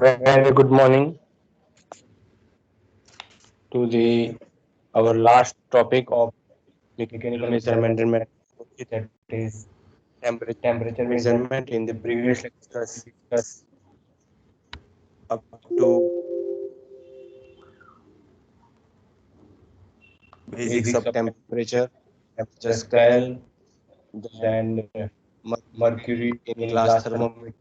Very good morning to the our last topic of mechanical measurement and metrology, that is temperature measurement. In the previous lecture, we discussed up to basics of temperature, temperature scale, then mercury in glass thermometer,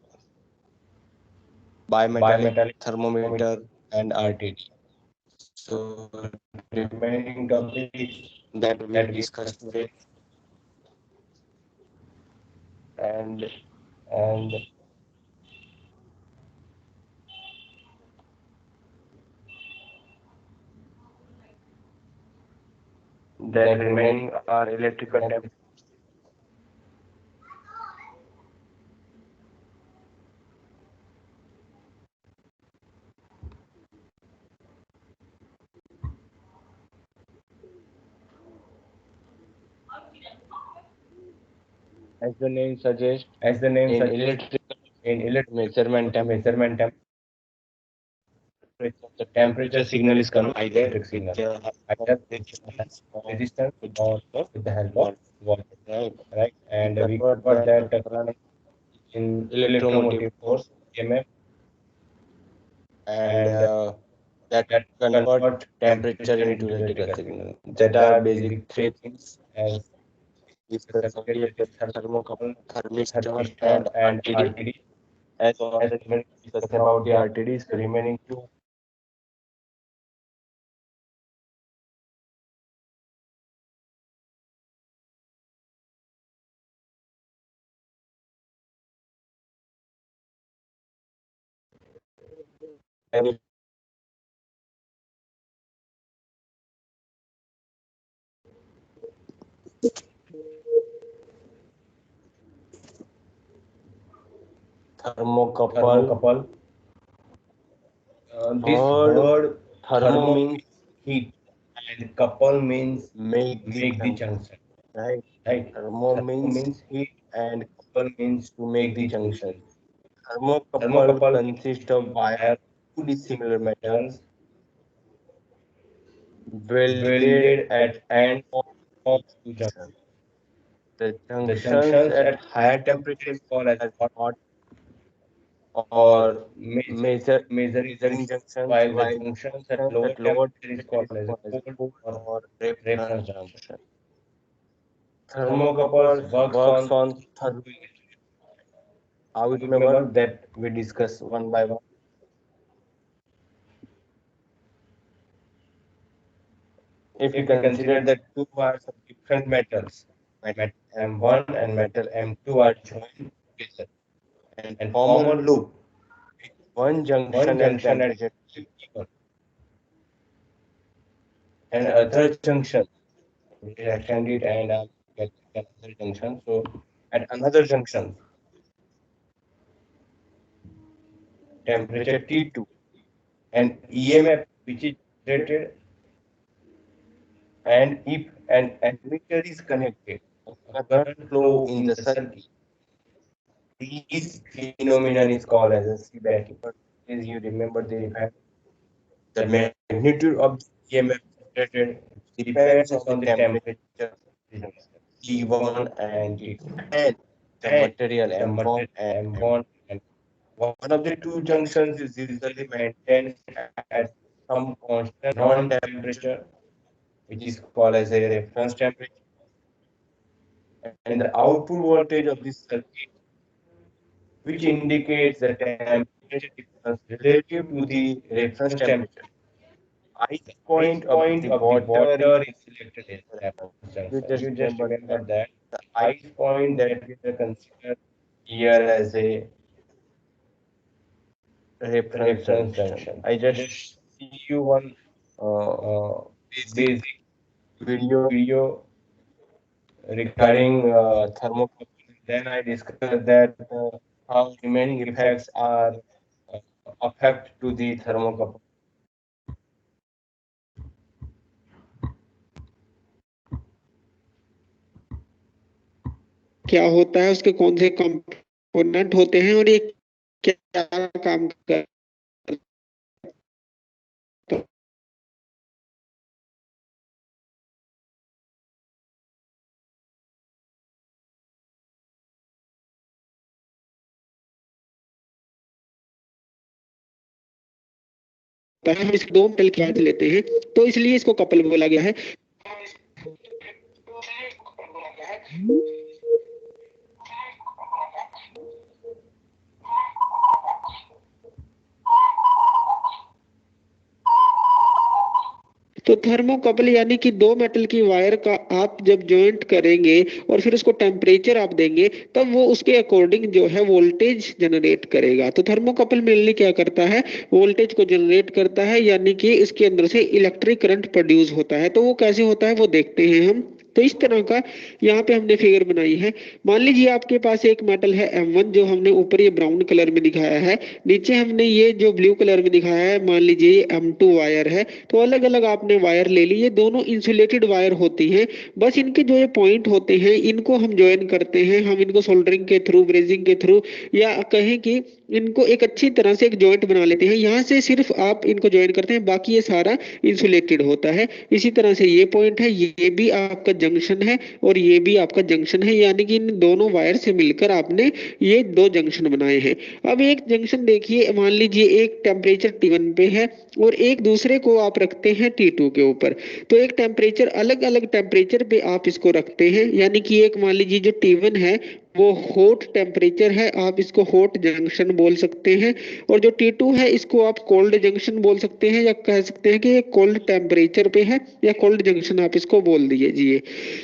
bimetallic thermometer, and RTD. So remaining topics that we discussed today, and and that remaining are electrical temperature. As the name suggests, in electrical measurement the temperature signal is conveyed Either with the either resistance or resistance with the or help of with the help of water, water, right? right? We And we convert convert that that current in electromotive electromotive force, force, EMF, and and that that convert convert temperature temperature into into electrical electrical signal. signal. That That are are basic basic three three things things as discussed subject, earlier: that is thermocouple, thermistor, thermistor and and RTD. RTD. As As already already discussed discussed about about the the RTDs, RTDs, the remaining two and thermocouple. thermocouple. This Word word thermo thermo means heat and couple means make the make the junction, junction, right? right? Thermo Thermo means means heat and couple means to make make the the junction. junction. Thermocouple Thermocouple consists of wire, two dissimilar metals metals welded welded at at end end of of each junction. junction. The The junctions junctions at at higher higher temperature temperature is is called as called as hot hot or or measuring measuring junctions, junctions, while the while junctions at junctions lower at lower temperature is temperature called is as a called as cold cold or or reference reference junction. junction. Thermocouples Thermocouples works works on on thermal. I will remember remember that we discuss one by one. If we if we consider consider that that two two wires wires of of different different metals, metals, metal metal M1 M1 and and metal metal M2 M2 are are joined joined together and and form form a a loop. loop. One One junction at junction at temperature T1 and and other other junction junction. will It extend extend it it and and get get another another junction. junction. So So at at another another junction, junction, temperature temperature T2 T2 and and EMF EMF which is generated, generated, and and if if an an ammeter ammeter is is connected, connected, a a current current flow flow in in the the circuit. circuit. This This phenomenon phenomenon is is called called as as a a Seebeck Seebeck. effect. As you remember, Remember the the effect. effect. The The magnitude of magnitude the of EMF generated generated depends depends on the on the temperature temperature T1 T1 and and T2 T2 and the and material the M1 material and M2. M1 and One of one the of the two two junctions junctions is is usually usually maintained maintained at at some some constant constant non-temperature, non-temperature, which which is is called called as as a a reference reference temperature. temperature, And and the the output output voltage voltage of of this this circuit, circuit, which which indicates indicates the the temperature temperature difference difference relative relative to to the the reference reference temperature. temperature. Ice The point ice of point the of the water is water is selected selected as as the the reference. reference You junction. just You just remember that remember that the the ice ice point point that that we we are are considered considered here here as as a a reference reference junction. junction. I I just just see see you you one one uh, basic basic video video regarding regarding thermocouple. Then I discuss discussed that that how remaining remaining effects effects are are uh, affect affect to to the the thermocouple. thermocouple. क्या होता है, उसके कौन से component होते हैं और ये क्या काम करते है, हम इस दो मेटल की वायर लेते हैं तो इसलिए इसको कपल बोला गया है। तो थर्मोकपल यानी कि दो मेटल की वायर का आप जब ज्वाइंट करेंगे और फिर उसको टेम्परेचर आप देंगे तब वो उसके अकॉर्डिंग जो है वोल्टेज जनरेट करेगा। तो थर्मोकपल मेनली क्या करता है, वोल्टेज को जनरेट करता है, यानी कि इसके अंदर से इलेक्ट्रिक करंट प्रोड्यूस होता है। तो वो कैसे होता है वो देखते हैं हम। तो इस तरह का यहाँ पे हमने फिगर बनाई है। मान लीजिए आपके पास एक मेटल है M1 जो हमने ऊपर ये ब्राउन कलर में दिखाया है, नीचे हमने ये जो ब्लू कलर में दिखाया है मान लीजिए ये M2 वायर है। तो अलग अलग आपने वायर ले ली, ये दोनों इंसुलेटेड वायर होती हैं। बस इनके जो ये पॉइंट होते हैं इनको हम ज्वाइन करते हैं, हम इनको सोल्डरिंग के थ्रू, ब्रेजिंग के थ्रू, या कहें कि इनको एक अच्छी तरह से एक जॉइंट बना लेते हैं। यहाँ से सिर्फ आप इनको ज्वाइन करते हैं, बाकी ये सारा इंसुलेटेड होता है। इसी तरह से ये पॉइंट है, ये भी आपका जंक्शन है और ये भी आपका जंक्शन है, यानी कि इन दोनों वायर से मिलकर आपने ये दो जंक्शन बनाए हैं। अब एक जंक्शन देखिए, मान लीजिए एक टेम्परेचर T1 पे है और एक दूसरे को आप रखते हैं T2 के ऊपर। तो एक टेम्परेचर, अलग अलग टेम्परेचर पे आप इसको रखते हैं, यानी कि एक मान लीजिए जो T1 है वो हॉट टेम्परेचर है, आप इसको हॉट जंक्शन बोल सकते हैं। और जो T2 है इसको आप कोल्ड जंक्शन बोल सकते हैं, या कह सकते हैं कि ये कोल्ड टेम्परेचर पे है, या कोल्ड जंक्शन आप इसको बोल दीजिए।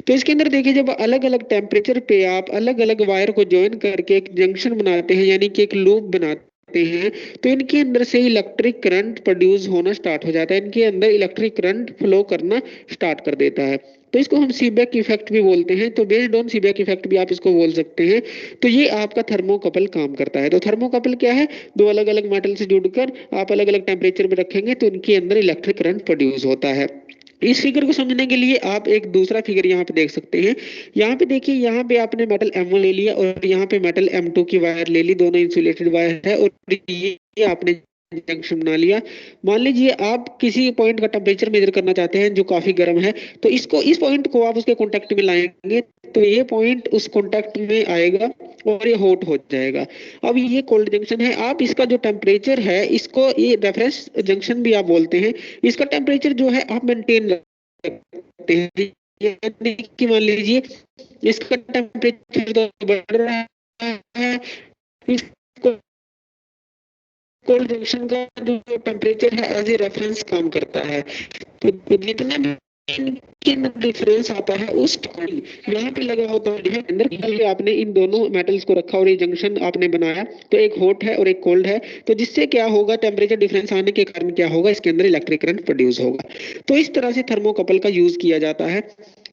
तो इसके अंदर देखिए, जब अलग अलग टेम्परेचर पे आप अलग अलग वायर को ज्वाइन करके एक जंक्शन बनाते हैं, यानी कि एक लूप बनाते हैं, तो इनके अंदर से इलेक्ट्रिक करंट प्रोड्यूस होना स्टार्ट हो जाता है, इनके अंदर इलेक्ट्रिक करंट फ्लो करना स्टार्ट कर देता है। तो इसको हम सीबेक इफेक्ट भी बोलते हैं। तो बेस्ड ऑन सीबेक इफेक्ट भी आप इसको बोल सकते हैं। तो ये आपका थर्मोकपल काम करता है। तो थर्मोकपल क्या है, दो अलग अलग मेटल से जुड़कर आप अलग अलग टेम्परेचर में रखेंगे तो इनके अंदर इलेक्ट्रिक करंट प्रोड्यूस होता है। इस फिगर को समझने के लिए आप एक दूसरा फिगर यहाँ पे देख सकते हैं। यहाँ पे देखिए, यहाँ पे आपने मेटल M1 ले लिया और यहाँ पे मेटल M2 की वायर ले ली, दोनों इंसुलेटेड वायर है, और ये आपने जंक्शन बना लिया। मान लीजिए आप किसी पॉइंट का टेम्परेचर मेजर करना चाहते हैं जो काफी गर्म है, तो इसको, इस पॉइंट को आप उसके कांटेक्ट में लाएंगे तो ये पॉइंट उस कांटेक्ट में आएगा और ये हॉट हो जाएगा। अब ये कोल्ड जंक्शन है, आप इसका जो टेम्परेचर है इसको, ये रेफरेंस जंक्शन भी आप बोलते हैं, इसका टेम्परेचर जो है आप मेंटेन रखते हैं। यानी कि मान लीजिए इसका टेम्परेचर तो बढ़ रहा है, इसको कोल्ड जंक्शन का जो टेम्परेचर है एज ए रेफरेंस काम करता है। तो जितने भी इनके डिफरेंस आता है उस यहाँ पे लगा होता है अंदर पे आपने इन दोनों मेटल्स को रखा और ये जंक्शन आपने बनाया, तो एक हॉट है और एक कोल्ड है। तो जिससे क्या होगा, टेम्परेचर डिफरेंस आने के कारण क्या होगा, इसके अंदर इलेक्ट्रिक करंट प्रोड्यूस होगा। तो इस तरह से थर्मोकपल का यूज किया जाता है।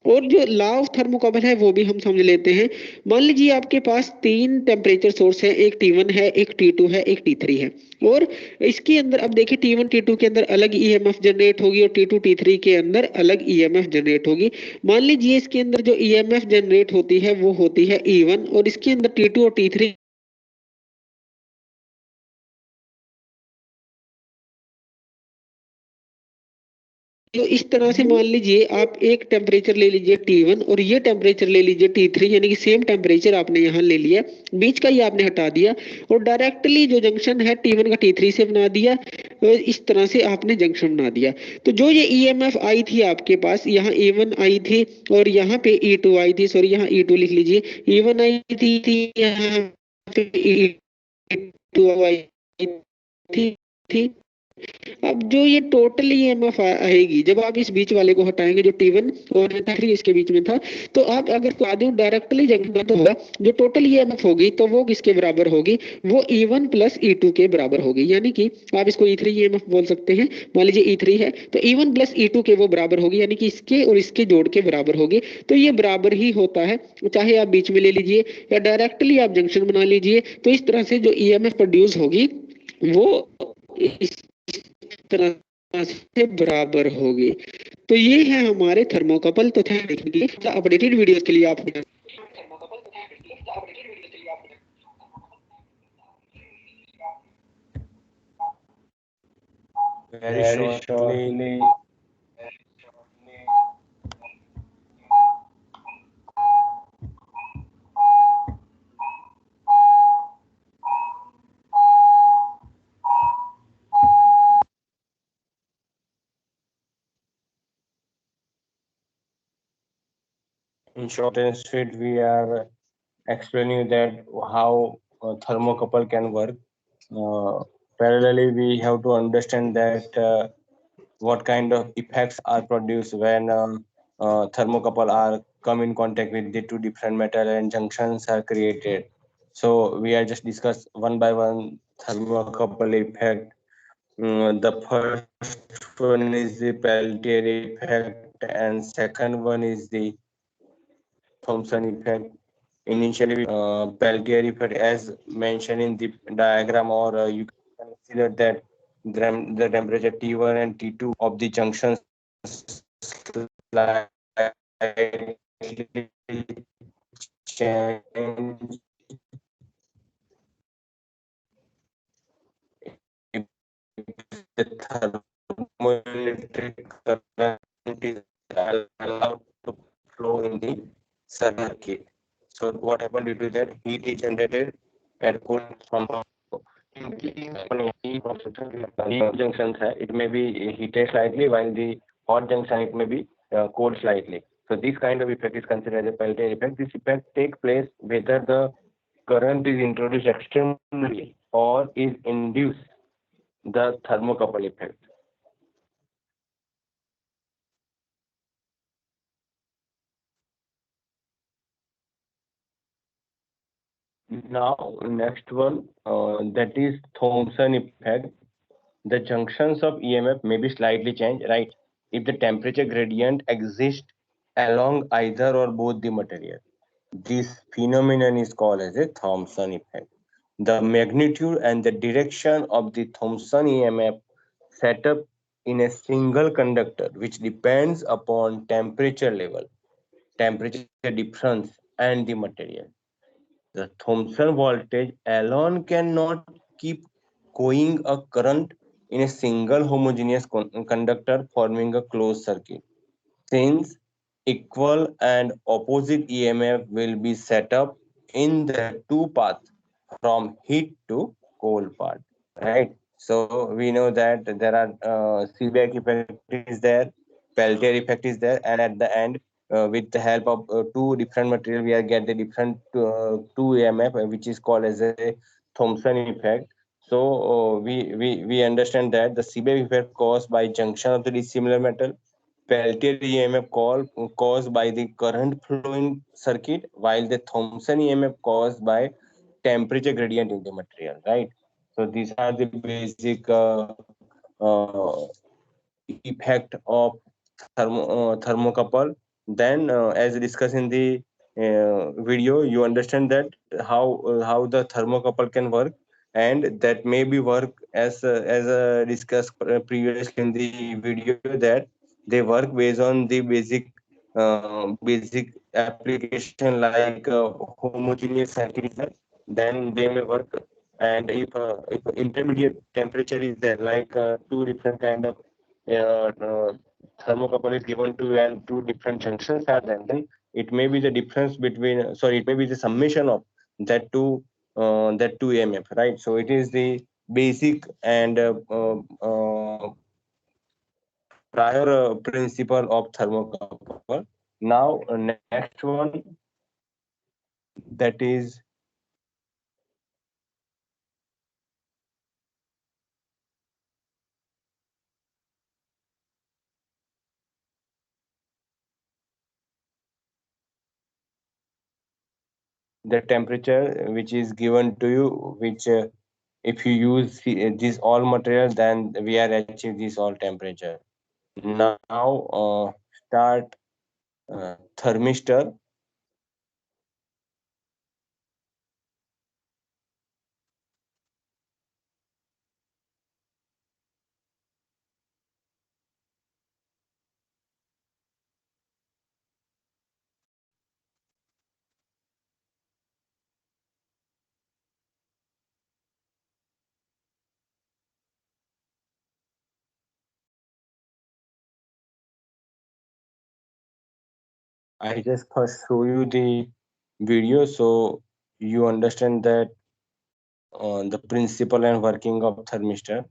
और जो लॉ ऑफ थर्मोकपल है वो भी हम समझ लेते हैं। मान लीजिए आपके पास तीन टेम्परेचर सोर्स है, एक T1 है, एक T2 है, एक T3 है। और इसके अंदर अब देखिए, T1 T2 के अंदर अलग ईएमएफ जनरेट होगी और T2 T3 के अंदर अलग ईएमएफ जनरेट होगी। मान लीजिए इसके अंदर जो ईएमएफ जनरेट होती है वो होती है E1, और इसके अंदर T2 और T3 तो इस तरह से मान लीजिए आप एक टेम्परेचर ले लीजिए T1 और ये टेम्परेचर ले लीजिए T3, यानी कि सेम टेम्परेचर आपने यहाँ ले लिया, बीच का ये आपने हटा दिया और डायरेक्टली जो जंक्शन है T1 का T3 से बना दिया। तो इस तरह से आपने जंक्शन बना दिया। तो जो ये ईएमएफ आई थी आपके पास, यहाँ E1 आई थी और यहाँ पे E2 आई थी, सॉरी यहाँ E2 लिख लीजिए, E1 आई थी, यहाँ पे E2 आई थी। अब जो ये टोटल ईएमएफ आएगी जब आप इस बीच वाले को हटाएंगे जो T1 और T3 इसके बीच में था, तो आप अगर डायरेक्टली जंक्शन तो होगा, जो टोटल ईएमएफ होगी तो वो किसके बराबर होगी, वो E1 प्लस E2 के बराबर होगी। यानी कि आप इसको E3 ईएमएफ बोल सकते हैं। मान लीजिए E3 है तो E1 प्लस E2 के वो बराबर होगी, यानी कि इसके और इसके जोड़ के बराबर होगी। तो ये बराबर ही होता है, चाहे आप बीच में ले लीजिए या डायरेक्टली आप जंक्शन बना लीजिए। तो इस तरह से जो ईएमएफ प्रोड्यूस होगी वो इस तरह से बराबर होगी। तो ये है हमारे थर्मोकपल। तो थैंक यू। अपडेटेड वीडियोस के लिए आप Very shortly, In short and sweet, we are explaining that how thermocouple can work. Parallelly, we have to understand that what kind of effects are produced when thermocouple are come in contact with the two different metal and junctions are created. So we are just discuss one by one thermocouple effect. The first one is the Peltier effect, and second one is the Thomson effect. Initially, we Peltier effect as mentioned in the diagram, or you can consider that the temperature T1 and T2 of the junctions slightly change if the thermoelectric current is allowed to flow in the circuit. So what happened due to that? Heat is generated at cool from junctions hai, it may be heated slightly, while the hot junction it may be cold slightly. So this kind of effect is considered as a Peltier effect. This effect takes place whether the current is introduced externally or is induced the thermocouple effect. Now, next one, that is Thomson effect. The junctions of EMF may be slightly changed, right? If the temperature gradient exists along either or both the material. This phenomenon is called as a Thomson effect. The magnitude and the direction of the Thomson EMF set up in a single conductor, which depends upon temperature level, temperature difference, and the material. The Thomson voltage alone cannot keep going a current in a single homogeneous conductor forming a closed circuit, since equal and opposite EMF will be set up in the two paths from heat to cold part, right? So we know that there are Seebeck effect is there, Peltier effect is there, and at the end, with the help of two different material, we are get the different two EMF, which is called as a Thomson effect. So we understand that the Seebeck effect caused by junction of the dissimilar metal, Peltier EMF caused by the current flowing circuit, while the Thomson EMF caused by temperature gradient in the material, right? So these are the basic effect of thermocouple. Then, as discussed in the video, you understand that how the thermocouple can work, and that may be work as discussed previously in the video, that they work based on the basic application like homogeneous circuit is there, then they may work. And if intermediate temperature is there, like two different kind of thermocouple is given to, and two different junctions are there, then it may be the difference between, sorry, it may be the summation of that two EMF, right? So it is the basic and prior principle of thermocouple. Now, next one, that is the temperature which is given to you, which if you use this all material, then we are achieve this all temperature. Now, start thermistor. I just first show you the video so you understand that the principle and working of thermistor.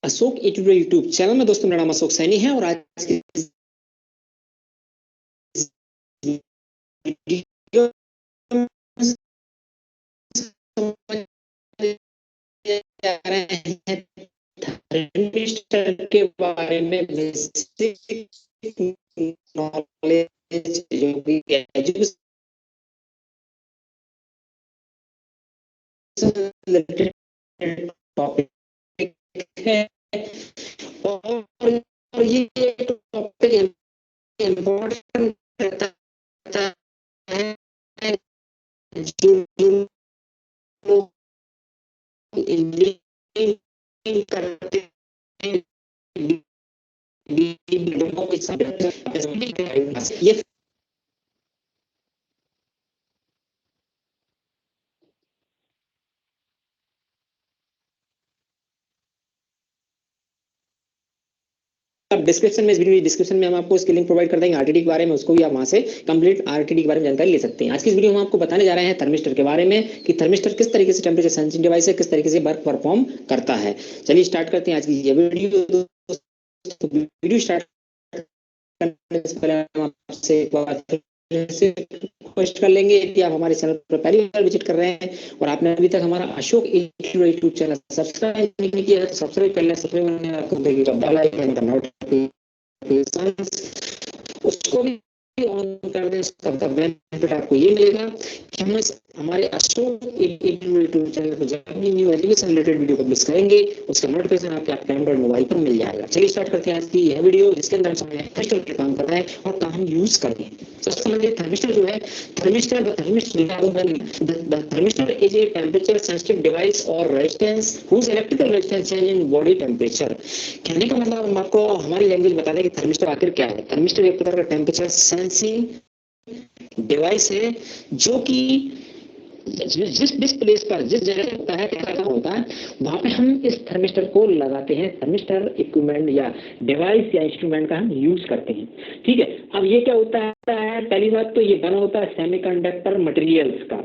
Ashok एटूडे YouTube channel में। दोस्तों, मेरा नाम अशोक सैनी है और आज की video जा रहे हैं थर्मिस्टर के बारे में बेसिक नॉलेज जो भी एजुकेशन टॉपिक है और ये टॉपिक इम्पोर्टेंट रहता है जो लोग इंजीनियरिंग करते हैं ये डिस्क्रिप्शन में, इस वीडियो डिस्क्रिप्शन में हम आपको इसकी लिंक प्रोवाइड कर देंगे आरटीडी के बारे में, उसको भी आप वहां से कंप्लीट आरटीडी के बारे में जानकारी ले सकते हैं। आज की इस वीडियो में हम आपको बताने जा रहे हैं थर्मिस्टर के बारे में कि थर्मिस्टर किस तरीके से टेंपरेचर सेंसिंग डिवाइस है, किस तरीके से वर्क परफॉर्म करता है। चलिए स्टार्ट करते हैं आज की ये वीडियो। वीडियो स्टार्ट करने से पहले हम आपसे एक बात रिक्वेस्ट कर लेंगे, यदि आप हमारे चैनल पर पहली बार विजिट कर रहे हैं और आपने अभी तक हमारा अशोक यूट्यूब चैनल सब्सक्राइब नहीं किया है तो सब्सक्राइब कर लें। सब्सक्राइब बेल आइकन का नोटिफिकेशन उसको भी ऑन कर दें। उसका बेनिफिट आपको ये मिलेगा कि हम हमारे अशोक यूट्यूब चैनल पर जब भी new education related video publish करेंगे उसका नोटिफिकेशन आपके एंड्रॉइड मोबाइल पर मिल जाएगा। चलिए स्टार्ट करते हैं आज की यह वीडियो, जिसके अंदर हम थर्मिस्टर के काम कर रहे हैं और कहाँ हम यूज करते हैं। सबसे पहले थर्मिस्टर जो है, thermistor is a temperature sensitive device और resistance whose electrical resistance change in body temperature. कहने का मतलब हम आपको हमारी लैंग्वेज बता दें कि थर्मिस्टर आखिर क्या है। थर्मिस्टर एक प्रकार का टेम्परेचर सेंसिंग डिवाइस है जो कि जिस प्लेस पर जिस जगह होता है क्या होता है वहां पे हम इस थर्मिस्टर को लगाते हैं। थर्मिस्टर इक्विपमेंट या डिवाइस या इंस्ट्रूमेंट का हम यूज करते हैं। ठीक है, अब ये क्या होता है, पहली बात तो ये बना होता है सेमीकंडक्टर मटेरियल्स का।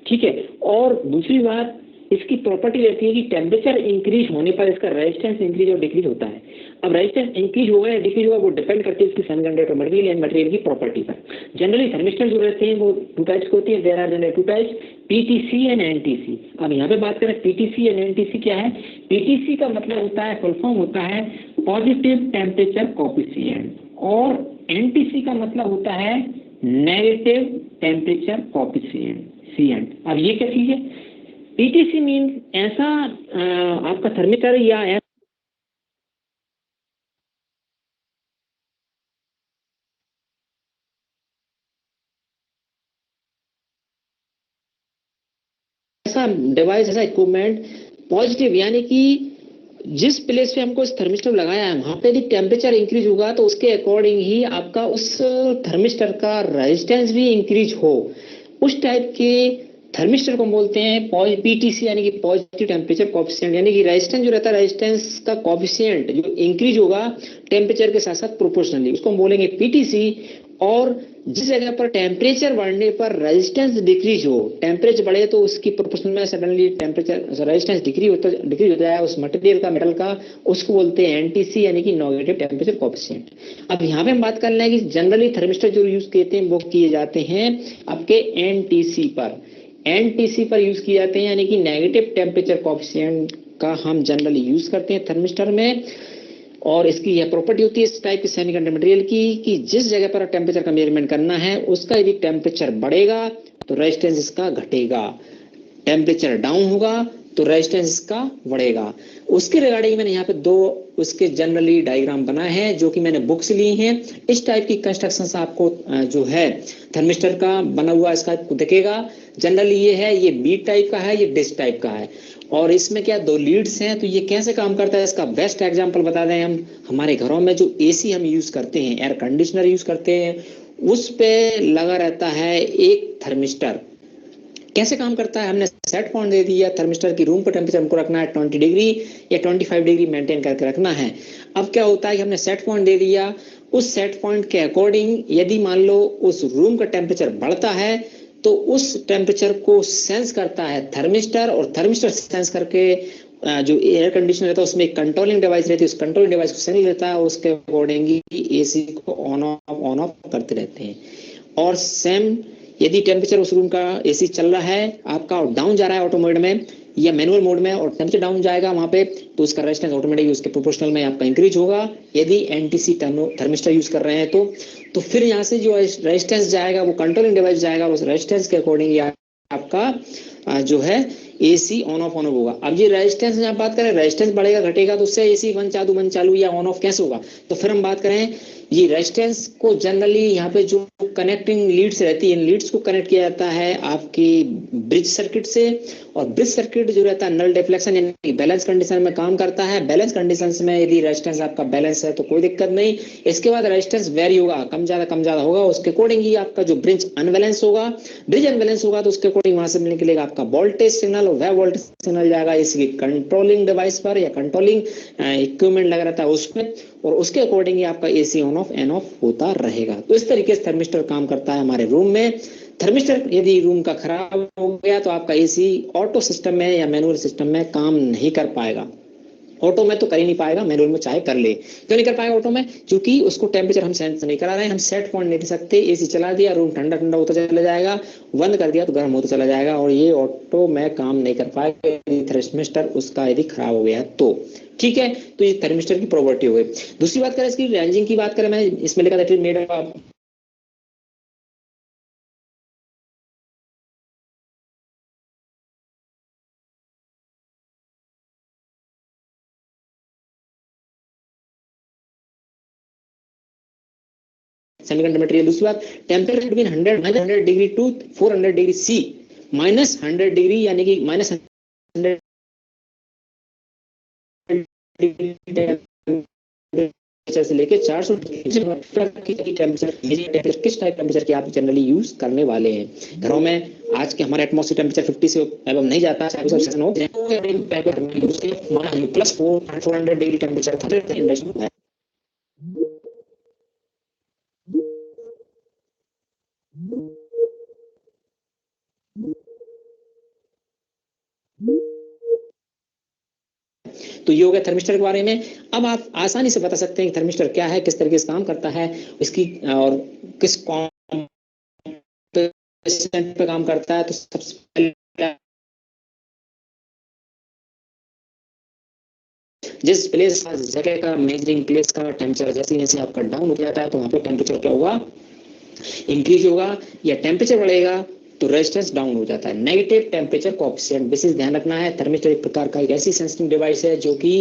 ठीक है, और दूसरी बात इसकी प्रॉपर्टी रहती है कि टेम्परेचर इंक्रीज होने पर इसका रेजिस्टेंस इंक्रीज और डिक्रीज होता है। अब रेजिस्टेंस इंक्रीज होगा या डिक्रीज होगा वो डिपेंड करती है इसकी सेमीकंडक्टर मटेरियल एंड मटेरियल की प्रॉपर्टी पर। जनरली थर्मिस्टर जो रहते हैं वो टू टाइप्स होती है। There are generally two types, PTC and NTC. अब यहाँ पे बात करें पीटीसी एंड एनटीसी क्या है। पीटीसी का मतलब होता है, फुल फॉर्म होता है पॉजिटिव टेम्परेचर कोएफिशिएंट, और एनटीसी का मतलब होता है नेगेटिव टेम्परेचर कोएफिशिएंट, सीएन। अब ये क्या चीज है, पीटीसी मीन ऐसा आपका थर्मिस्टर या ऐसा डिवाइस, ऐसा इक्विपमेंट पॉजिटिव, यानी कि जिस प्लेस पे हमको इस थर्मिस्टर लगाया है वहां पे यदि टेम्परेचर इंक्रीज होगा तो उसके अकॉर्डिंग ही आपका उस थर्मिस्टर का रेजिस्टेंस भी इंक्रीज हो, उस टाइप के थर्मिस्टर को बोलते हैं पीटीसी, यानी कि पॉजिटिव टेम्परेचर कोएफिशिएंट। यानी कि रेजिस्टेंस जो रहता है, रेजिस्टेंस का कोएफिशिएंट जो इंक्रीज होगा टेम्परेचर के साथ साथ प्रोपोर्शनली, उसको हम बोलेंगे पीटीसी। और जिस जगह पर टेम्परेचर बढ़ने पर रेजिस्टेंस डिक्रीज हो, टेम्परेचर बढ़े तो उसकी प्रोपोर्शन में सडनली टेम्परेचर रेजिस्टेंस डिक्रीज होता है उस मटेरियल का, मेटल का, उसको बोलते हैं एनटीसी, यानी कि नेगेटिव टेम्परेचर कोएफिशिएंट। अब यहाँ पे हम बात कर रहे हैं कि जनरली थर्मिस्टर जो यूज किए हैं वो किए जाते हैं आपके एनटीसी पर, एनटीसी पर यूज किए जाते हैं, यानी कि नेगेटिव टेम्परेचर कोएफिशिएंट का हम जनरली यूज करते हैं थर्मिस्टर में। और इसकी यह प्रॉपर्टी होती है इस टाइप के सेमीकंडक्टर मटेरियल की कि जिस जगह पर टेम्परेचर का मेजरमेंट करना है उसका यदि टेम्परेचर बढ़ेगा तो रेजिस्टेंस इसका घटेगा, टेम्परेचर डाउन होगा तो रेजिस्टेंस इसका बढ़ेगा। उसके रिगार्डिंग मैंने यहाँ पे दो उसके जनरली डायग्राम बनाए हैं जो कि मैंने बुक से लिए हैं। इस टाइप की कंस्ट्रक्शन आपको जो है थर्मिस्टर का बना हुआ इसका दिखेगा। जनरली ये है, ये बी टाइप का है, ये डिस्क टाइप का है, और इसमें क्या दो लीड्स हैं। तो ये कैसे काम करता है इसका बेस्ट एग्जांपल बता दें हम, हमारे घरों में जो एसी हम यूज करते हैं, एयर कंडीशनर यूज करते हैं, उस पे लगा रहता है एक थर्मिस्टर। कैसे काम करता है, हमने सेट पॉइंट दे दिया थर्मिस्टर की, रूम का टेम्परेचर हमको रखना है 20 डिग्री या 25 डिग्री मेंटेन करके रखना है। अब क्या होता है कि हमने सेट पॉइंट दे दिया, उस सेट पॉइंट के अकॉर्डिंग यदि मान लो उस रूम का टेम्परेचर बढ़ता है तो उस टेम्परेचर को सेंस करता है थर्मिस्टर, और थर्मिस्टर सेंस करके जो एयर कंडीशनर रहता है उसमें एक कंट्रोलिंग डिवाइस रहती है, उस कंट्रोलिंग डिवाइस को सेंस लेता है और उसके अकॉर्डिंग ही एसी को ऑन ऑफ करते रहते हैं। और सेम यदि टेम्परेचर उस रूम का एसी चल रहा है आपका और डाउन जा रहा है ऑटो मोड में या मैनुअल मोड में और टेम्परेचर डाउन जाएगा वहां पे, तो उसका रेजिस्टेंस ऑटोमेटिकली उसके प्रोपोर्शनल में आपका इंक्रीज होगा। यदि एनटीसी थर्मिस्टर यूज कर रहे हैं तो फिर यहाँ से जो रेजिस्टेंस जाएगा वो कंट्रोलिंग डिवाइस जाएगा और उस रेजिस्टेंस के अकॉर्डिंग आपका जो है एसी ऑन ऑफ होगा। अब ये रेजिस्टेंस आप बात करें, रेजिस्टेंस बढ़ेगा घटेगा तो उससे एसी बंद चालू या ऑन ऑफ कैसे होगा? तो फिर हम बात करें ये रेजिस्टेंस को जनरली यहाँ पे जो कनेक्टिंग लीड्स रहती है, इन लीड्स को कनेक्ट किया जाता है आपकी ब्रिज सर्किट से। और ब्रिज सर्किट जो रहता है नल डिफ्लेक्शन यानी बैलेंस कंडीशन में काम करता है। बैलेंस कंडीशन में यदि रेजिस्टेंस आपका बैलेंस है तो कोई दिक्कत नहीं। इसके बाद रेजिस्टेंस वेरी होगा, कम ज्यादा होगा, उसके अकॉर्डिंग ही आपका जो ब्रिज अनबैलेंस होगा। ब्रिज अनबैलेंस होगा तो उसके अकॉर्डिंग वहां से निकलेगा आपका वोल्टेज सिग्नल और वह वोल्टेज सिग्नल जाएगा इसी कंट्रोलिंग डिवाइस पर या कंट्रोलिंग इक्विपमेंट लगा रहता है उसमें, और उसके अकॉर्डिंग ही आपका AC on off on off होता रहेगा। तो इस तरीके से थर्मिस्टर काम करता है हमारे रूम में। थर्मिस्टर यदि रूम का खराब हो गया तो आपका एसी ऑटो सिस्टम में या मैनुअल सिस्टम में काम नहीं कर पाएगा। ऑटो में तो कर ही नहीं पाएगा, मैनुअल में चाहे कर ले। क्यों नहीं कर पाएगा ऑटो में? क्योंकि उसको टेम्परेचर हम सेंस नहीं करा रहे हैं, हम सेट पॉइंट नहीं दे सकते। एसी चला दिया रूम ठंडा ठंडा होता चला जाएगा, बंद कर दिया तो गर्म होता चला जाएगा, और ये ऑटो में काम नहीं कर पाएगा यदि थर्मिस्टर उसका यदि खराब हो गया तो। ठीक है, तो ये थर्मिस्टर की प्रॉपर्टी हो गई। दूसरी बात करें इसकी रेंजिंग की बात करें, मैं इसमें लिखा था मेड सेमीकंडक्टर मटेरियल। दूसरी बात temperature between 100 degree to 400 degree C, minus 100 degree यानी कि माइनस 100 टेम्परेचर से लेके 400 टेम्परेचर किस टाइप टेम्परेचर की आप जनरली यूज करने वाले हैं। घरों में आज के हमारे एटमॉस्फेयर टेम्परेचर 50 से एवं नहीं जाता, प्लस 400 डिग्री टेम्परेचर तो ये हो गया थर्मिस्टर के बारे में। अब आप आसानी से बता सकते हैं कि थर्मिस्टर क्या है, किस तरीके से काम करता है, इसकी और किस पे काम करता है। तो सबसे पहले जिस प्लेस का जगह का मेजरिंग प्लेस का टेम्परेचर जैसे जैसे आपका डाउन हो जाता है तो वहां पे टेम्परेचर क्या होगा, इंक्रीज होगा, या टेम्परेचर बढ़ेगा तो रेजिस्टेंस डाउन हो जाता है। नेगेटिव टेम्परेचर कोएफिशिएंट विशेष ध्यान रखना है। थर्मिस्टर एक प्रकार का एक ऐसी सेंसिंग डिवाइस है जो कि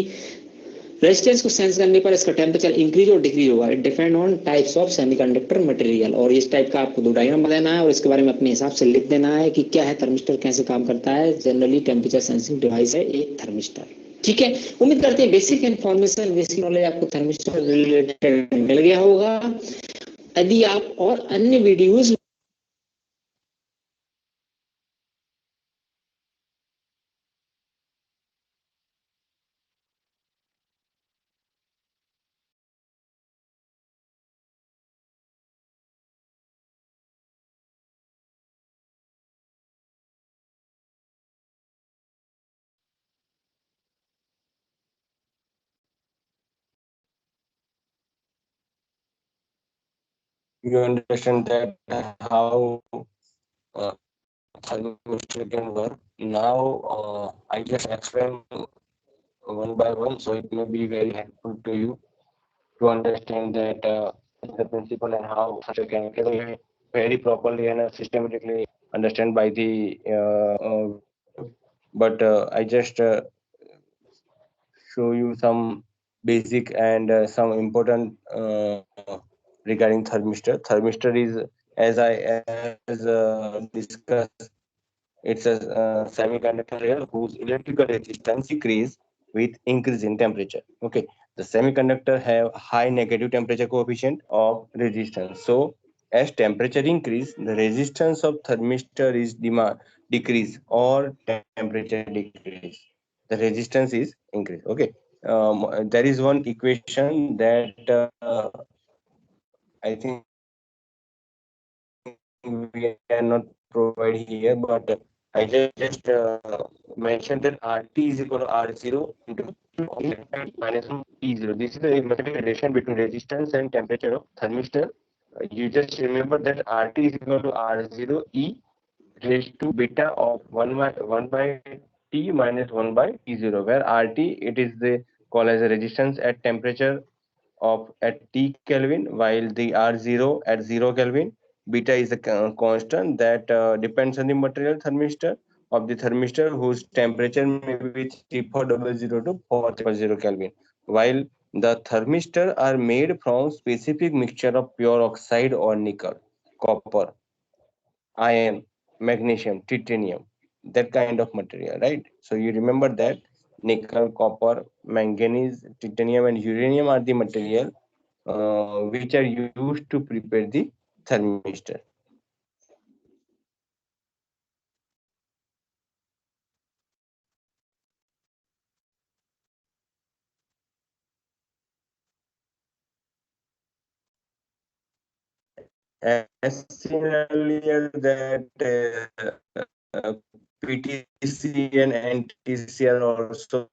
रेजिस्टेंस को सेंस करने पर इसका टेम्परेचर इंक्रीज और डिक्रीज होगा। It depend on types of semiconductor material. और इस टाइप का आपको दो डायग्राम बनाना है और इसके बारे में अपने हिसाब से लिख देना है कि क्या है थर्मिस्टर, कैसे काम करता है। जनरली टेम्परेचर सेंसिंग डिवाइस है एक थर्मिस्टर। ठीक है, उम्मीद करते हैं बेसिक इन्फॉर्मेशन, बेसिक नॉलेज आपको थर्मिस्टर रिलेटेड मिल गया होगा। यदि आप और अन्य videos You understand that how thermistor can work. Now I just explain one by one, so it may be very helpful to you to understand that the principle and how thermistor can be very properly and systematically understand by the. But I just show you some basic and some important regarding thermistor. Thermistor is, as discussed, it's a semiconductor rail whose electrical resistance increase with increase in temperature. Okay, the semiconductor have high negative temperature coefficient of resistance. So as temperature increase, the resistance of thermistor is decrease or temperature decrease. The resistance is increase. Okay, there is one equation that I think we cannot provide here, but I just mentioned that RT is equal to R0 into minus E0. This is the mathematical relation between resistance and temperature of thermistor. You just remember that RT is equal to R0 E raised to beta of 1 by T minus 1 by T0, where RT it is the called as a resistance at temperature of at T Kelvin, while the R0 at 0 Kelvin. Beta is a constant that depends on the material thermistor of the thermistor, whose temperature may be 3400 to 400 Kelvin, while the thermistor are made from specific mixture of pure oxide or nickel, copper, iron, magnesium, titanium, that kind of material, right? So you remember that nickel, copper, manganese, titanium, and uranium are the material which are used to prepare the thermistor. As seen earlier, that PTC and NTC are also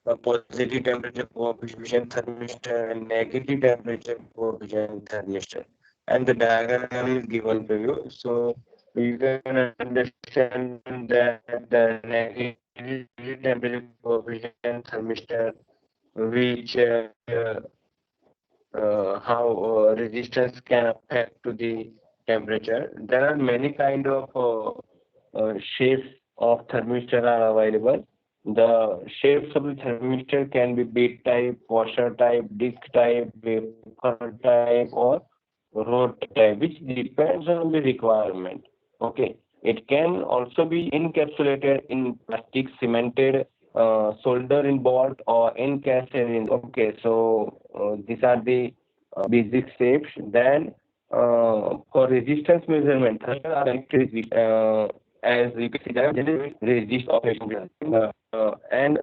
a positive temperature coefficient thermistor and negative temperature coefficient thermistor. And the diagram is given to you. So you can understand that the negative temperature coefficient thermistor, which how resistance can affect to the temperature. There are many kind of shapes of thermistor are available. The shapes of the thermistor can be bead type, washer type, disc type, wafer type, or rod type, which depends on the requirement. Okay, it can also be encapsulated in plastic, cemented, solder in board, or encased in. Okay, so these are the basic shapes. Then for resistance measurement, as you can see, there are resist operation and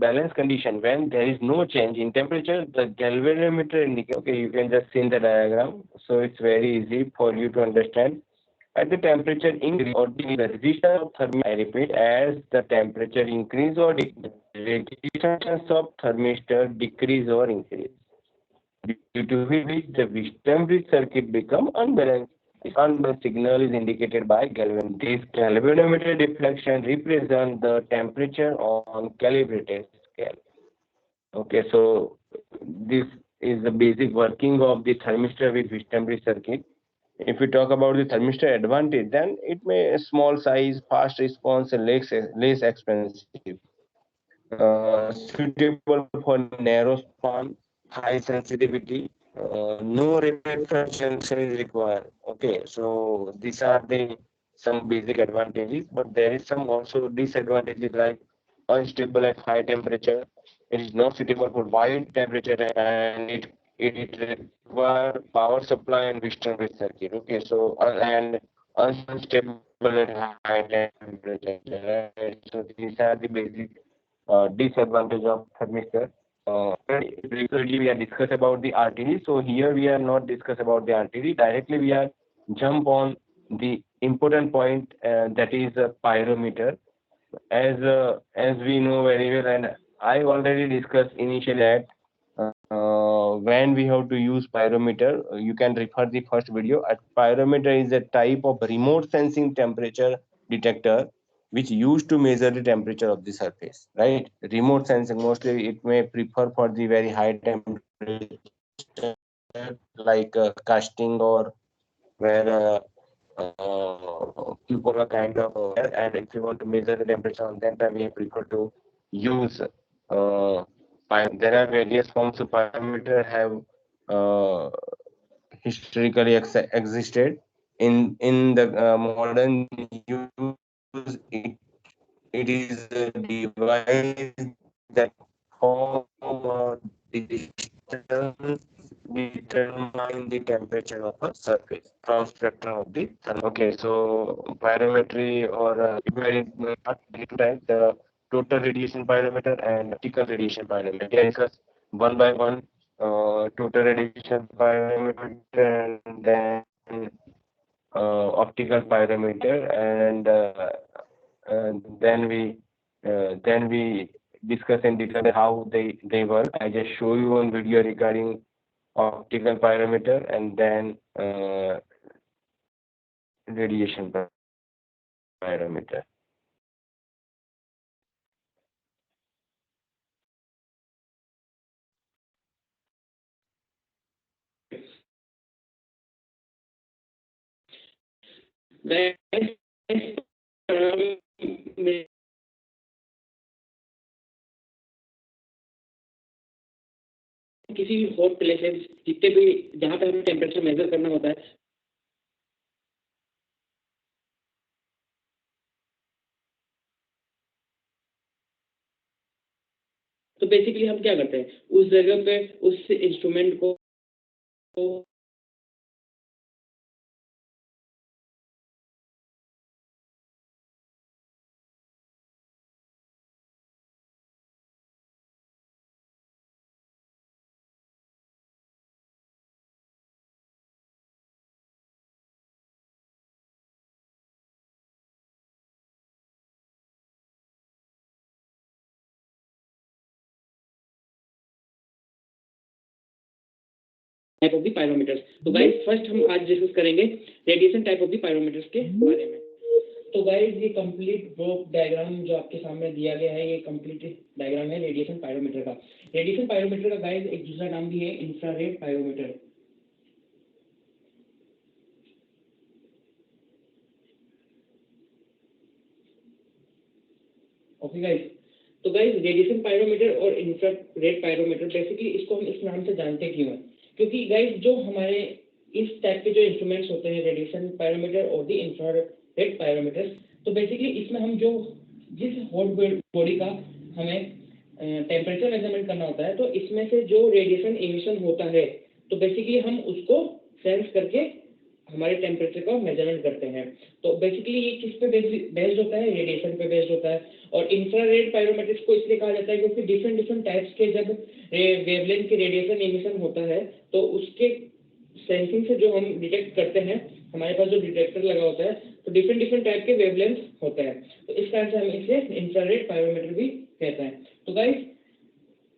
balance condition. When there is no change in temperature, the galvanometer indicates. Okay, you can just see in the diagram. So it's very easy for you to understand. At the temperature increase or the resistance of thermistor, I repeat, as the temperature increase or decrease, resistance of thermistor decrease or increase, due to which the Wheatstone circuit become unbalanced. This unbalanced signal is indicated by galvanometer. This galvanometer deflection represents the temperature on calibrated scale. Okay, so this is the basic working of the thermistor with Wheatstone circuit. If we talk about the thermistor advantage, then it may small size, fast response, and less expensive. Suitable for narrow span, high sensitivity, no reflection is required. Okay, so these are the some basic advantages, but there is some also disadvantages like unstable at high temperature. It is not suitable for wide temperature, and it require power supply and Wheatstone circuit. Okay, so and unstable at high temperature. Right? So these are the basic disadvantage of thermistor. Previously we are discussed about the RTD, so here we are not discuss about the RTD. Directly we are jump on the important point, that is a pyrometer. As we know very well, and I already discussed initially that when we have to use pyrometer, you can refer the first video. A pyrometer is a type of remote sensing temperature detector which used to measure the temperature of the surface, right? Remote sensing, mostly it may prefer for the very high temperature, like casting, or where cupola kind of and if you want to measure the temperature on that time, we prefer to use there are various forms of pyrometer have uh, historically existed in the modern use. It is a device that form the distance determine the temperature of a surface from spectrum of the sun. Okay, so pyrometry or very type, the total radiation pyrometer and optical radiation pyrometer. We discuss one by one total radiation pyrometer, and then optical pyrometer, and then we discuss in detail how they work. I just show you one video regarding optical pyrometer, and then radiation pyrometer. किसी भी hot places जितने भी जहाँ पे हमें temperature measure करना होता है, तो बेसिकली हम क्या करते हैं, उस जगह पे उस इंस्ट्रूमेंट को टाइप ऑफ द पायरोमीटर्स। तो गाइस फर्स्ट हम आज डिस्कस करेंगे radiation type of the pyrometers के बारे में। तो गाइस ये कंप्लीट ब्लॉक डायग्राम जो आपके सामने दिया गया है, ये कंप्लीट डायग्राम है रेडिएशन पायरोमीटर का। रेडिएशन पायरोमीटर का गाइस एक दूसरा नाम भी है इंफ्रारेड पायरोमीटर। ओके गाइस, तो गाइस रेडिएशन पायरोमीटर और इंफ्रारेड पायरोमीटर बेसिकली इसको हम इस नाम से जानते क्यों हैं, क्योंकि गाइस जो हमारे इस टाइप के जो इंस्ट्रूमेंट्स होते हैं रेडिएशन पायरोमीटर और द इंफ्रारेड पायरोमीटर्स, तो बेसिकली इसमें हम जो जिस हॉट बॉडी का हमें टेम्परेचर मेजरमेंट करना होता है, तो इसमें से जो रेडिएशन इमिशन होता है, तो बेसिकली हम उसको सेंस करके हमारे टेम्परेचर का मेजरमेंट करते हैं। तो बेसिकली ये किस पे बेस्ड होता है, रेडिएशन पे बेस्ड होता है। और इंफ्रारेड पायरोमीटर्स को इसलिए कहा जाता है क्योंकि डिफरेंट टाइप्स के जब वेवलेंथ के रेडिएशन इमिशन होता है, तो उसके सेंसिंग से जो हम डिटेक्ट करते हैं, हमारे पास जो डिटेक्टर लगा होता है, तो डिफरेंट टाइप के वेवलेंथ होते हैं, तो इस कारण से हम इसे इंफ्रारेड पायरोमीटर भी कहते हैं। तो गाइस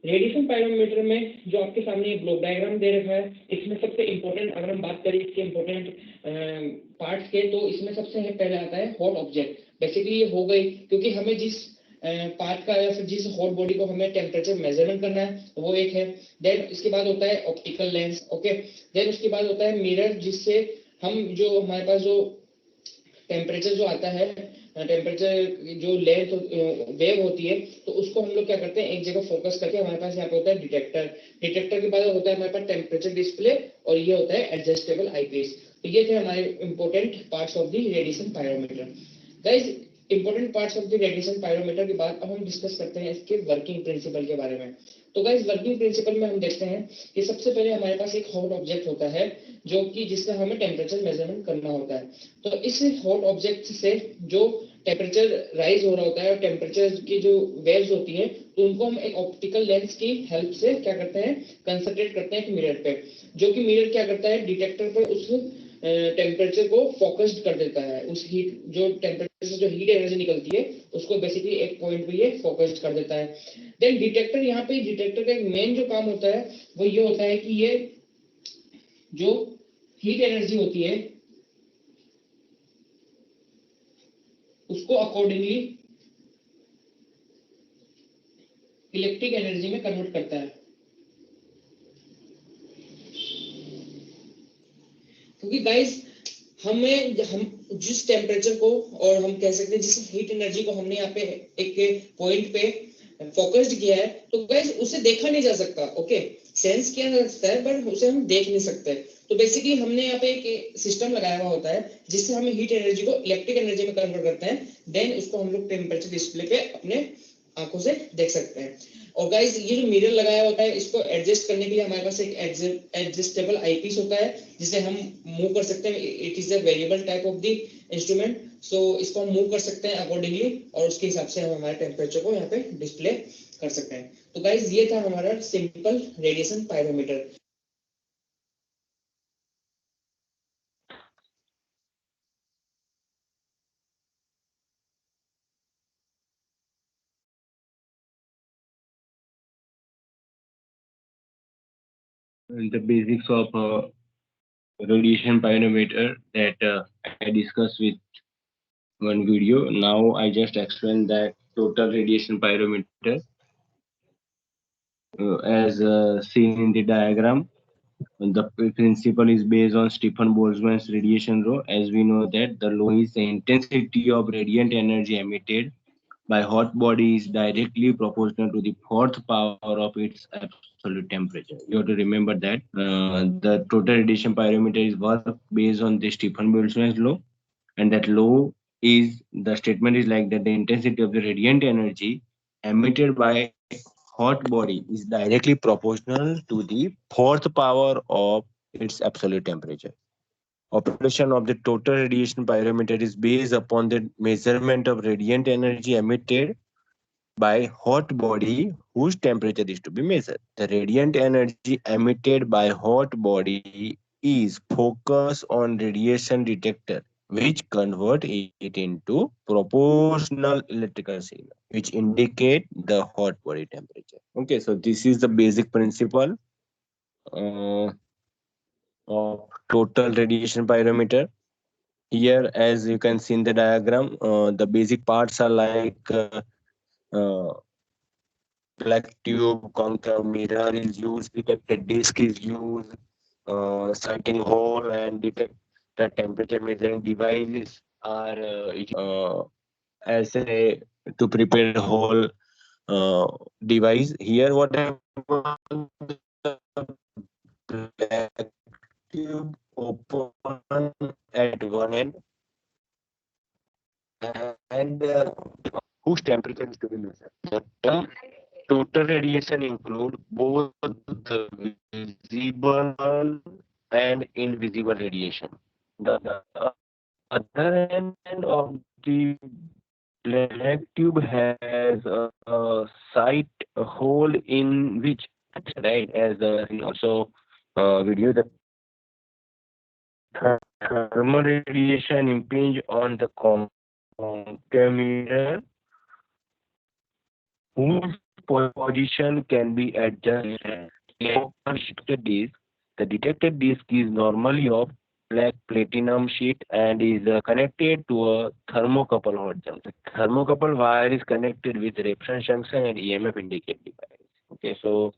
रेडिएशन पायरोमीटर में जो आपके सामने ब्लॉक डायग्राम दे रखा है, इसमें सबसे इंपॉर्टेंट अगर हम बात करें इसके इंपॉर्टेंट पार्ट्स के, तो इसमें सबसे पहले आता है हॉट ऑब्जेक्ट। बेसिकली ये हो गई क्योंकि हमें जिस पार्ट का या फिर जिस हॉट बॉडी को हमें टेम्परेचर मेजरमेंट करना है, वो एक है। देन इसके बाद होता है ऑप्टिकल लेंस। ओके, देन उसके बाद होता है मिरर, जिससे हम जो हमारे पास जो टेम्परेचर जो आता है, टेम्परेचर जो लेंथ वेव होती है, तो उसको हम लोग क्या करते हैं, एक जगह फोकस करके हमारे पास यहाँ पे होता है डिटेक्टर। डिटेक्टर के बाद होता है हमारे पास टेम्परेचर डिस्प्ले, और ये होता है एडजस्टेबल आईपीस। तो ये थे हमारे important parts of the radiation pyrometer. Guys important parts of the radiation pyrometer के बाद अब हम डिस्कस करते हैं इसके वर्किंग प्रिंसिपल के बारे में। तो गाइस वर्किंग प्रिंसिपल में हम देखते हैं कि सबसे पहले हमारे पास एक हॉट ऑब्जेक्ट होता है, जो कि जिससे हमें टेम्परेचर मेजरमेंट करना होता है। तो इस हॉट ऑब्जेक्ट से जो टेम्परेचर राइज हो रहा होता है और टेम्परेचर की जो वेव्स होती हैं, तो उनको हम एक ऑप्टिकल लेंस की हेल्प से क्या करते हैं, कंसंट्रेट करते हैं एक मिरर पे, जो कि मिरर क्या करता है, डिटेक्टर पे उस टेम्परेचर को फोकस्ड कर देता है। उस हीट जो टेम्परेचर से जो हीट एनर्जी निकलती है, उसको बेसिकली एक पॉइंट पे ये फोकस्ड कर देता है। देन डिटेक्टर, यहाँ पे डिटेक्टर का एक मेन जो काम होता है वो ये होता है कि ये जो हीट एनर्जी होती है उसको अकॉर्डिंगली इलेक्ट्रिक एनर्जी में कन्वर्ट करता है। क्योंकि गाइस हम जिस टेम्परेचर को, और हम कह सकते हैं जिस हीट एनर्जी को हमने यहाँ पे एक पॉइंट पे फोकस्ड किया है, तो गाइस उसे देखा नहीं जा सकता। ओके, सेंस किया जा सकता है बट उसे हम देख नहीं सकते। तो बेसिकली हमने यहाँ पे एक सिस्टम लगाया हुआ होता है जिससे हम हीट एनर्जी को इलेक्ट्रिक एनर्जी में कन्वर्ट करते हैं। देन उसको हम लोग टेम्परेचर डिस्प्ले पे अपने आंखों से देख सकते हैं। और गाइस ये जो मिरर लगाया होता है, इसको एडजस्ट करने के लिए हमारे पास एक एडजस्टेबल आईपीस होता है, जिसे हम मूव कर सकते हैं। It is a variable type of the instrument, so इसको हम मूव कर सकते हैं अकॉर्डिंगली, और उसके हिसाब से हम हमारे टेम्परेचर को यहाँ पे डिस्प्ले कर सकते हैं। तो गाइस ये था हमारा simple radiation pyrometer. the basics of radiation pyrometer that I discussed with one video. Now I just explained that total radiation pyrometer as seen in the diagram. The principle is based on Stephen Boltzmann's radiation law. As we know that the law is the intensity of radiant energy emitted by hot body is directly proportional to the fourth power of its absolute temperature. You have to remember that the total radiation pyrometer is work based on the Stephen Boltzmann's law, and that law is the statement is like that the intensity of the radiant energy emitted by hot body is directly proportional to the fourth power of its absolute temperature. Operation of the total radiation pyrometer is based upon the measurement of radiant energy emitted by hot body whose temperature is to be measured. The radiant energy emitted by hot body is focused on radiation detector which convert it into proportional electrical signal which indicate the hot body temperature. Okay, so this is the basic principle uh, of total radiation pyrometer. Here, as you can see in the diagram, the basic parts are like uh, black tube, concave mirror is used, detector disc is used, sighting hole and detect the temperature measuring devices are as a to prepare whole device. Here, what happens? Black tube open at one end and whose temperature is to be measured. The term total radiation include both the visible and invisible radiation. The other end of the black tube has a sight a hole in which right as also video the thermal radiation impinge on the contaminator whose position can be adjusted. Detector disc. The detector disc is normally of black platinum sheet and is connected to a thermocouple hot junction. Thermocouple wire is connected with reference junction and EMF indicate device. Okay, so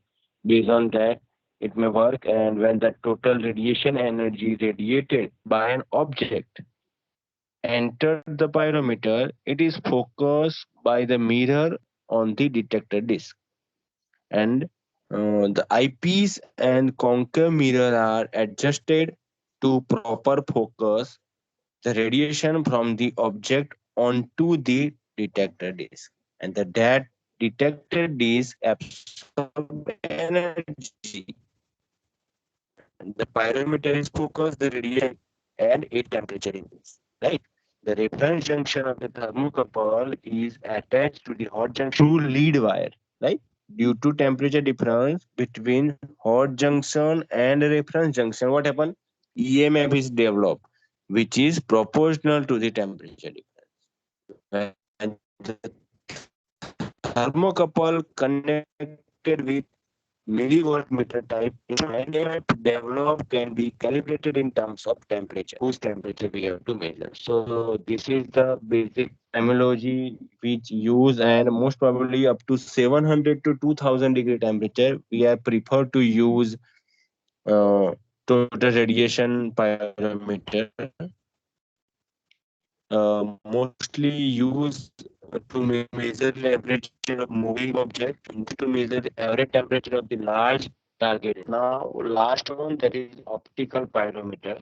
based on that, it may work. And when the total radiation energy radiated by an object entered the pyrometer, it is focused by the mirror on the detector disc. And the eyepiece and concave mirror are adjusted to proper focus the radiation from the object onto the detector disc. And that detector disc absorbs energy. The pyrometer is focused the radiation and its temperature increase. Right? The reference junction of the thermocouple is attached to the hot junction through lead wire. Right? Due to temperature difference between hot junction and reference junction, what happens? EMF is developed, which is proportional to the temperature difference. When the thermocouple connected with millivoltmeter type instrument developed can be calibrated in terms of temperature, whose temperature we have to measure. So this is the basic terminology which use and most probably up to 700 to 2000 degree temperature we have preferred to use total radiation pyrometer mostly used to measure the temperature of moving object and to measure the average temperature of the large target. Now, last one that is optical pyrometer.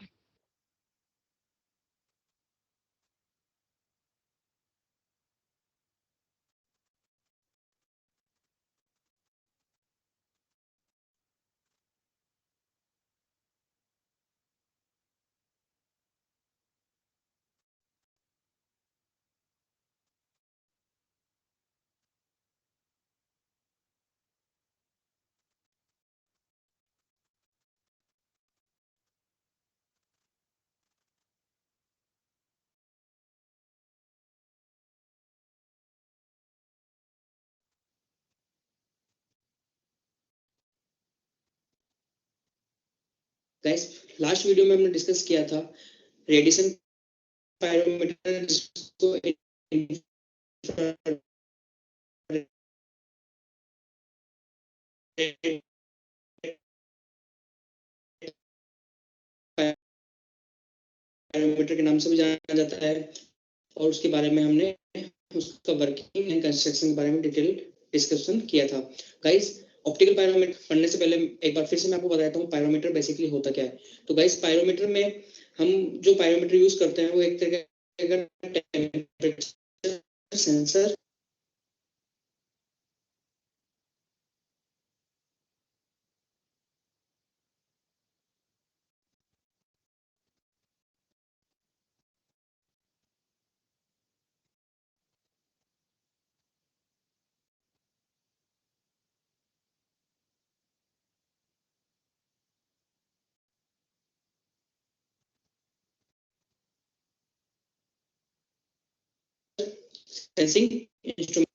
Guys last video में हमने discuss किया था radiation pyrometer, जिसको pyrometer के नाम से भी जाना जाता है, और उसके बारे में हमने उसका वर्किंग एंड कंस्ट्रक्शन के बारे में डिटेल डिस्कशन किया था। गाइस ऑप्टिकल पायरोमीटर पढ़ने से पहले एक बार फिर से मैं आपको बताता हूँ पायरोमीटर बेसिकली होता क्या है। तो गाइस पायरोमीटर में हम जो पायरोमीटर यूज करते हैं वो एक तरह का temperature sensor sensing instrument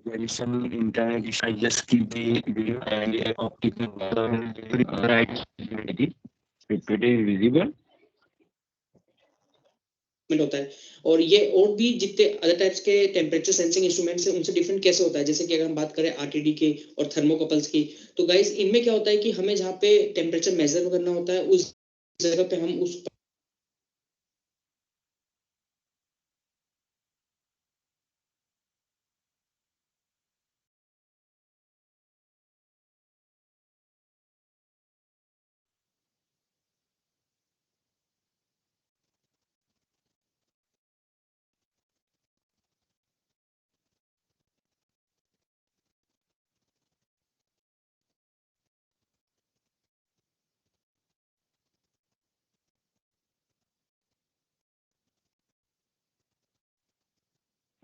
There is some internet issue. I just keep the video and optical right. It is visible. होता है, और ये और भी जितने अदर टाइप्स के टेम्परेचर सेंसिंग इंस्ट्रूमेंट्स हैं उनसे डिफरेंट कैसे होता है। जैसे कि अगर हम बात करें आरटीडी के और थर्मोकपल्स की, तो गाइस इनमें क्या होता है कि हमें जहाँ पे टेम्परेचर मेजर करना होता है उस जगह पे हम उस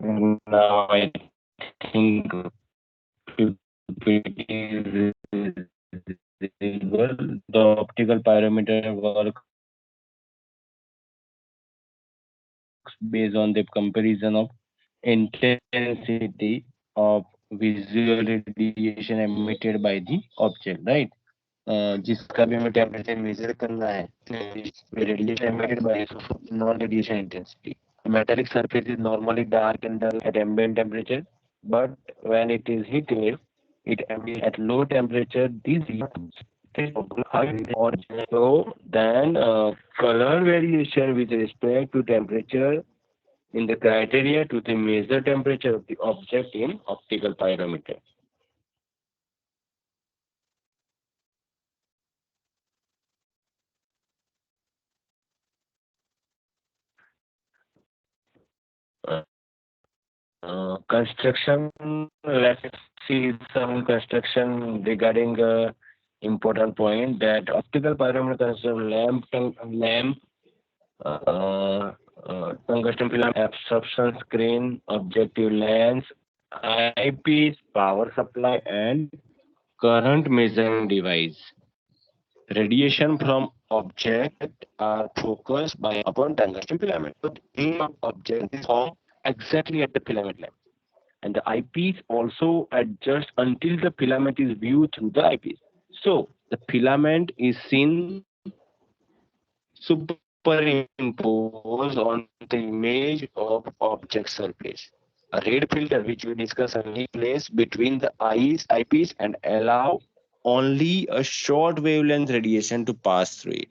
And now I think it is visible. The optical pyrometer works based on the comparison of intensity of visual radiation emitted by the object, right? जिसका भी हमें टेम्परेचर मेजर करना है, radiation emitted by non-radiation intensity. Metallic surface is normally dark and dull at ambient temperature, but when it is heated, it emits at low temperature. These or so then color variation with respect to temperature in the criteria to the measure temperature of the object in optical pyrometer. Construction, let's see some construction regarding important point that optical pyrometer consists of lamp, tungsten filament, absorption screen, objective lens, eyepiece, power supply, and current measuring device. Radiation from object are focused by upon tungsten filament. So the aim of object is formed exactly at the filament level. And the eyepiece also adjusts until the filament is viewed through the eyepiece. So the filament is seen superimposed on the image of object surface. A red filter, which we discuss, only placed between the eyepiece and allow only a short wavelength radiation to pass through it.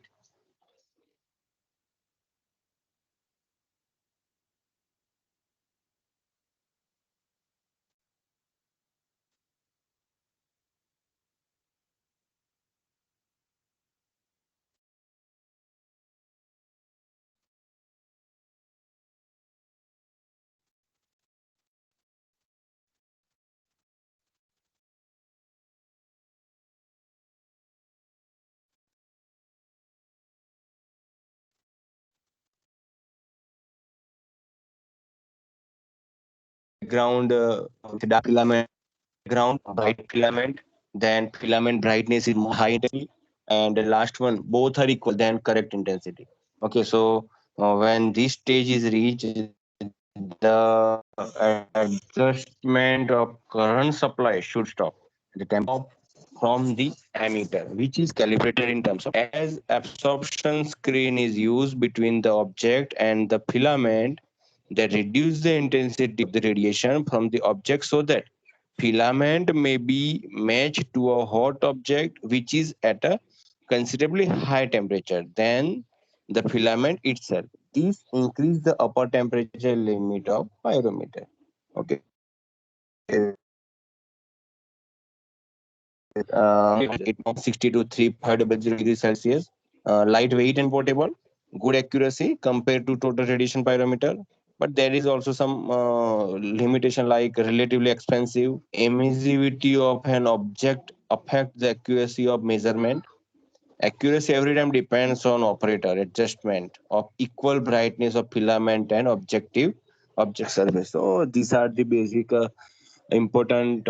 Ground with dark filament, ground bright filament, then filament brightness is more high intensity, and the last one both are equal then correct intensity. Okay, so when this stage is reached, the adjustment of current supply should stop. The tempo from the emitter, which is calibrated in terms of as absorption screen is used between the object and the filament that reduce the intensity of the radiation from the object so that filament may be matched to a hot object which is at a considerably high temperature than the filament itself. This increase the upper temperature limit of pyrometer. Okay. It 60 to 350 degrees Celsius. Lightweight and portable, good accuracy compared to total radiation pyrometer. But there is also some limitation like relatively expensive. Emissivity of an object affect the accuracy of measurement. Accuracy every time depends on operator adjustment of equal brightness of filament and object surface. So these are the basic important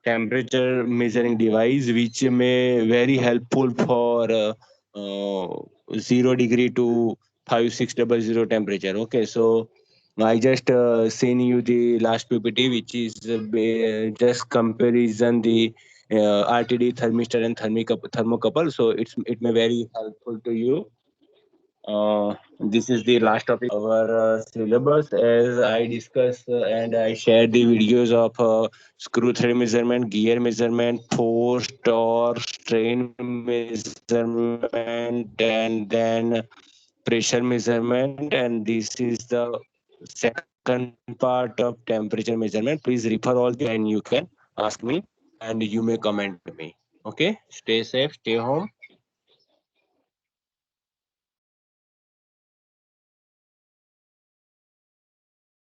temperature measuring device which may very helpful for 0 degree to 5600 temperature. Okay, so I just seen you the last PPT which is just comparison the RTD thermistor and thermocouple, so it may very helpful to you. This is the last topic of our syllabus. As I discussed and I shared the videos of screw thread measurement, gear measurement, force, torque, strain measurement, and then pressure measurement. And this is the second part of temperature measurement. Please refer all the and you can ask me and you may comment me. Okay, stay safe, stay home.